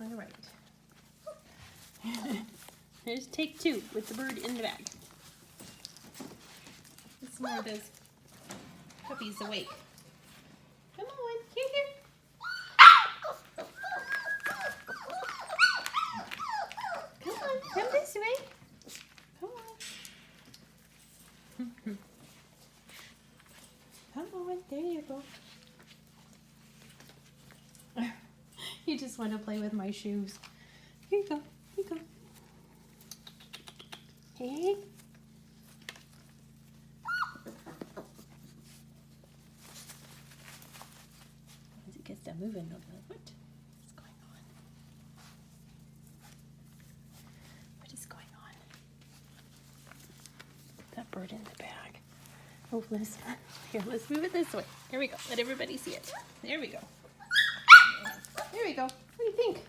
All right. Here's take two with the bird in the bag. Let's more of those puppies awake. Come on, here. Come on, come this way. Come on. Come on, there you go. You just want to play with my shoes. Here you go, here you go. Hey. As it gets to moving, they'll be like, what is going on? What is going on? That bird in the bag. Oh, let's move it this way. Here we go. Let everybody see it. There we go. There we go. What do you think?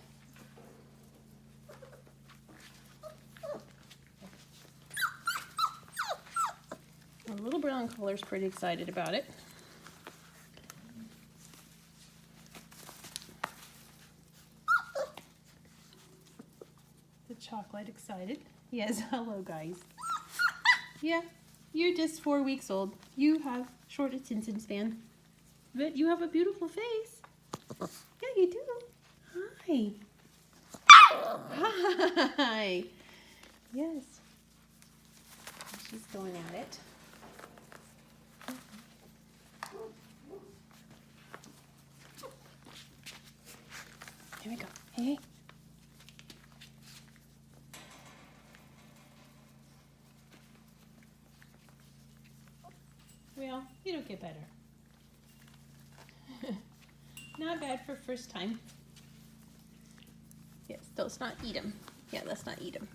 The little brown collar's pretty excited about it. The chocolate excited. Yes, hello guys. Yeah, you're just 4 weeks old. You have short attention span. But you have a beautiful face. Yeah, you do. Hi. Hi. Yes. She's going at it. Here we go. Hey. Well, it'll get better. Not bad for first time. Yes, let's not eat them. Yeah, let's not eat them.